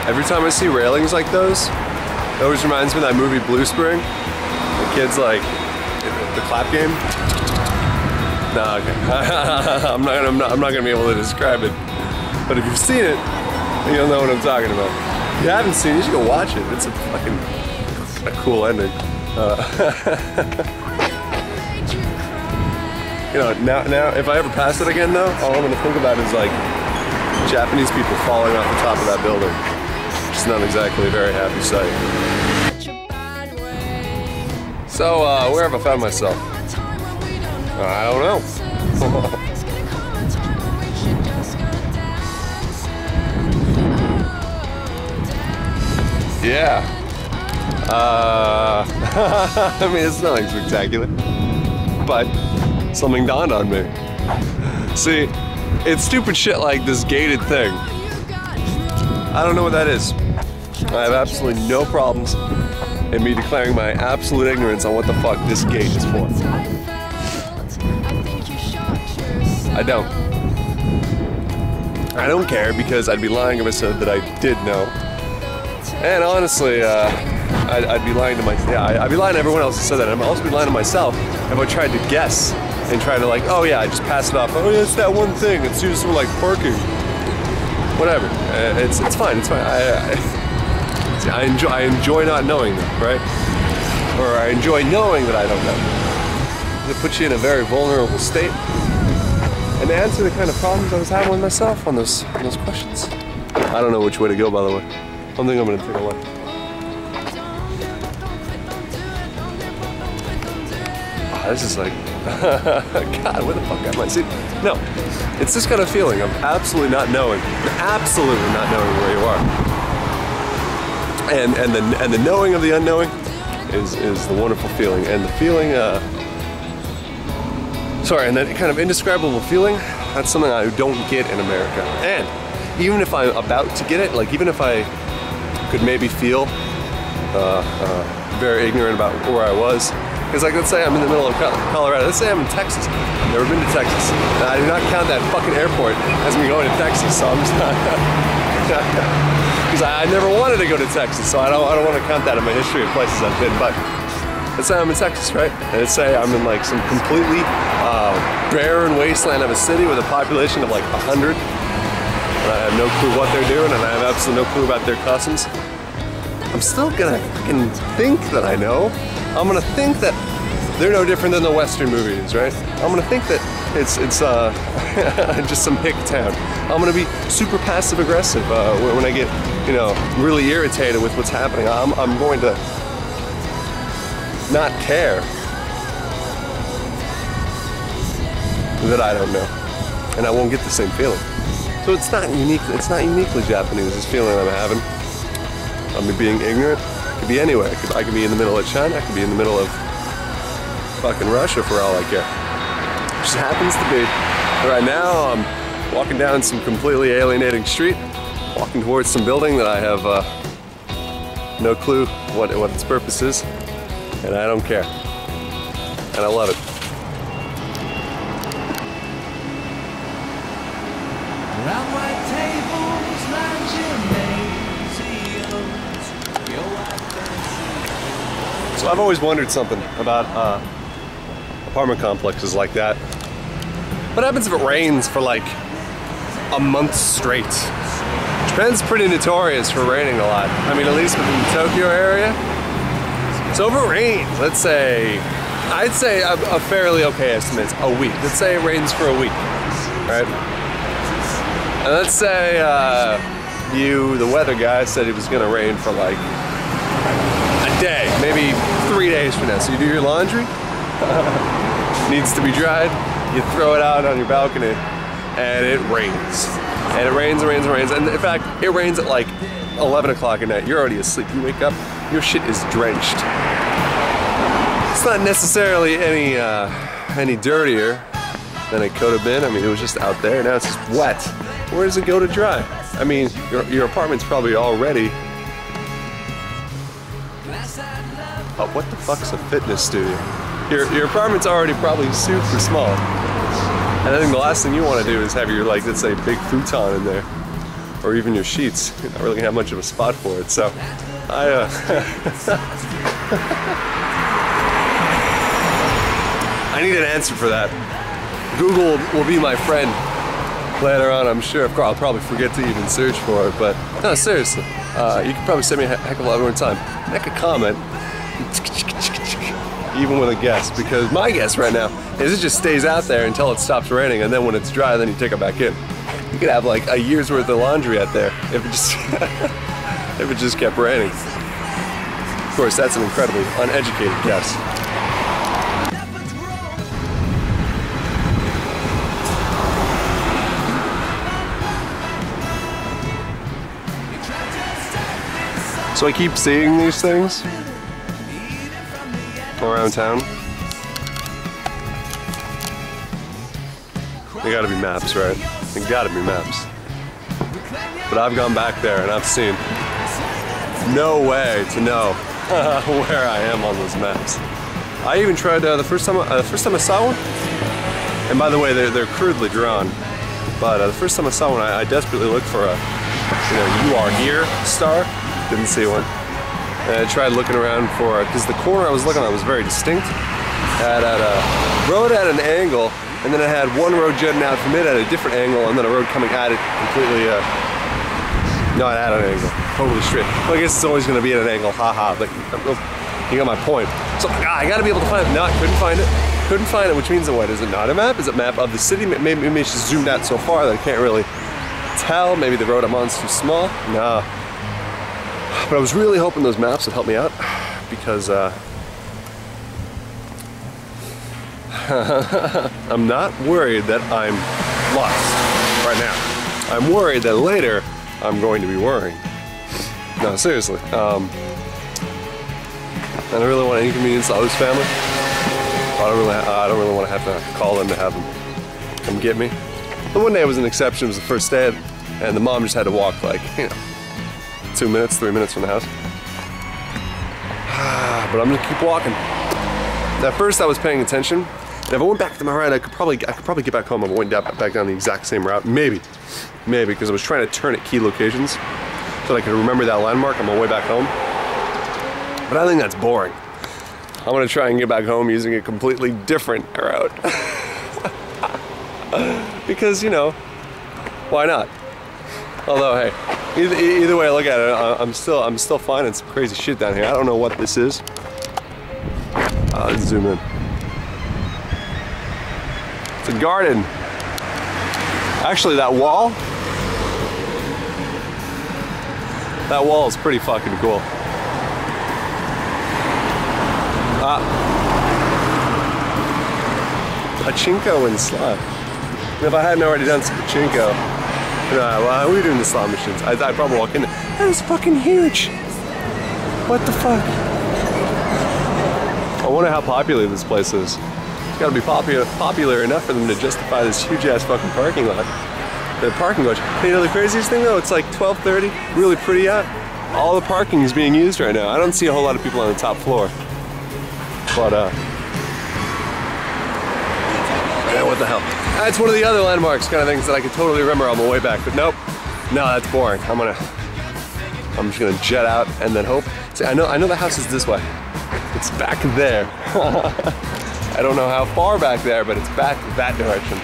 Every time I see railings like those, it always reminds me of that movie Blue Spring. The kids like, the clap game. Nah, okay. I'm not gonna be able to describe it. But if you've seen it, you'll know what I'm talking about. If you haven't seen it, you should go watch it. It's a fucking cool ending. You know, now, if I ever pass it again though, all I'm gonna think about is like Japanese people falling off the top of that building. It's not exactly a very happy sight. So, where have I found myself? I don't know. Yeah. I mean, it's nothing spectacular, but something dawned on me. See, it's stupid shit like this gated thing. I don't know what that is. I have absolutely no problems in me declaring my absolute ignorance on what the fuck this gate is for. I don't. I don't care because I'd be lying if I said that I did know. And honestly, I'd be lying to myself. Yeah, I'd be lying to everyone else who said that. I'd also be lying to myself if I tried to guess and try to like, oh yeah, I just pass it off. Oh yeah, it's that one thing. It's used for like parking. Whatever. It's fine. It's fine. I enjoy not knowing them, right? Or I enjoy knowing that I don't know. It puts you in a very vulnerable state. And to answer the kind of problems I was having with myself on those questions. I don't know which way to go, by the way. I don't think I'm gonna take a left. Oh, this is like, God, where the fuck am I? See, no, it's this kind of feeling of absolutely not knowing where you are. And the knowing of the unknowing is the wonderful feeling. And the feeling, and that kind of indescribable feeling, that's something I don't get in America. And even if I'm about to get it, like even if I could maybe feel very ignorant about where I was, because like let's say I'm in the middle of Colorado, let's say I'm in Texas, I've never been to Texas, and I do not count that fucking airport as me going to Texas, so I'm just not, because I never wanted to go to Texas, so I don't want to count that in my history of places I've been. But let's say I'm in Texas, right? And let's say I'm in like some completely barren wasteland of a city with a population of like 100. And I have no clue what they're doing, and I have absolutely no clue about their customs. I'm still gonna fucking think that I know. I'm gonna think that they're no different than the Western movies, right? I'm gonna think that it's just some hick town. I'm gonna be super passive aggressive when I get, you know, really irritated with what's happening. I'm going to not care that I don't know, and I won't get the same feeling. So it's not unique. It's not uniquely Japanese. This feeling I'm having. I'm being ignorant. I could be anywhere. I could be in the middle of China. I could be in the middle of fucking Russia for all I care. It just happens to be. Right now, I'm walking down some completely alienating street, walking towards some building that I have no clue what its purpose is, and I don't care. And I love it. So I've always wondered something about apartment complexes like that. What happens if it rains for like a month straight? Japan's pretty notorious for raining a lot. I mean, at least within the Tokyo area. So if it rains, let's say, I'd say a fairly okay estimate, a week. Let's say it rains for a week, right? And let's say the weather guy said it was gonna rain for like a day, maybe 3 days from now. So you do your laundry, needs to be dried, you throw it out on your balcony, and it rains. And it rains and rains and rains. And in fact, it rains at like 11 o'clock at night. You're already asleep. You wake up, your shit is drenched. It's not necessarily any dirtier than it could have been. I mean, it was just out there. Now it's just wet. Where does it go to dry? I mean, your apartment's probably already... Oh, what the fuck's a fitness studio? Your apartment's already probably super small. And I think the last thing you want to do is have your, like, let's say, big futon in there. or even your sheets. You're not really gonna have much of a spot for it. So I I need an answer for that. Google will be my friend later on, I'm sure. Of course, I'll probably forget to even search for it, but no, seriously, you can probably send me a heck of a lot more time. Make a comment, even with a guess, because my guess right now is it just stays out there until it stops raining, and then when it's dry, then you take it back in. You could have like a year's worth of laundry out there if it just if it just kept raining. Of course, that's an incredibly uneducated guess. So I keep seeing these things around town. They gotta be maps, right? They gotta be maps. But I've gone back there and I've seen no way to know where I am on those maps. I even tried the first time I saw one. And by the way, they're crudely drawn. But the first time I saw one, I desperately looked for a, "You are here" star. Didn't see one. And I tried looking around for it because the corner I was looking at was very distinct. It had a road at an angle, and then it had one road jutting out from it at a different angle, and then a road coming at it completely. Not at an angle, totally straight. Well, I guess it's always going to be at an angle. Haha. But you got my point. So I got to be able to find it. No, I couldn't find it. Couldn't find it, which means what? Is it not a map? Is it a map of the city? Maybe it's just zoomed out so far that I can't really tell. Maybe the road I'm on is too small. No. But I was really hoping those maps would help me out because I'm not worried that I'm lost right now. I'm worried that later I'm going to be worrying. No, seriously. I don't really want to inconvenience the host family. I don't really want to have to call them to have them come get me. The one day was an exception. It was the first day, and the mom just had to walk like, 2 minutes, 3 minutes from the house. But I'm gonna keep walking. At first I was paying attention. And if I went back to my right, I could probably get back home. I went back down the exact same route. Maybe, because I was trying to turn at key locations so that I could remember that landmark on my way back home. But I think that's boring. I'm gonna try and get back home using a completely different route. Because, why not? Although, hey, either way I look at it, I'm still finding some crazy shit down here. I don't know what this is. Let's zoom in. It's a garden. Actually, that wall is pretty fucking cool. Pachinko and slot. If I hadn't already done some pachinko, while we were doing the slot machines, I'd probably walk in there. That is fucking huge. What the fuck? I wonder how popular this place is. It's gotta be popular enough for them to justify this huge ass fucking parking lot. The parking lot. The craziest thing though, it's like 12:30, really pretty out. All the parking is being used right now. I don't see a whole lot of people on the top floor. But yeah, what the hell? That's one of the other landmarks kind of things that I could totally remember on my way back, but nope. No, that's boring. I'm just gonna jet out and then hope. See, I know the house is this way. It's back there. I don't know how far back there, but it's back that direction.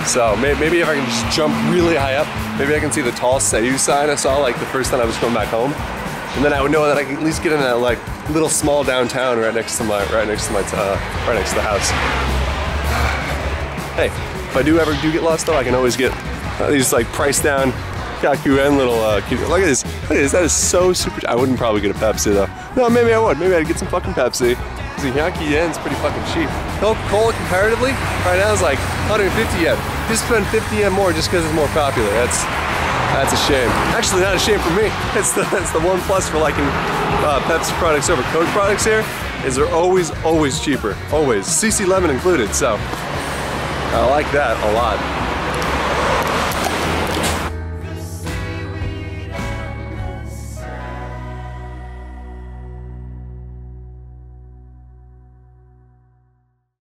So maybe if I can just jump really high up, maybe I can see the tall Seiyu sign I saw like the first time I was coming back home, and then I would know that I can at least get in that like little small downtown right next to the house. Hey, if I do ever get lost though, I can always get these like price down Kakuen little look at this. That is so super. I wouldn't probably get a Pepsi though. No, maybe I would. Maybe I'd get some fucking Pepsi. The Yankee yen's pretty fucking cheap. Coca-Cola comparatively right now is like 150 yen. Just spend 50 yen more just because it's more popular. That's a shame. Actually, not a shame for me. That's the one plus for liking Pepsi products over Coke products here, is they're always cheaper. Always. CC lemon included. So I like that a lot.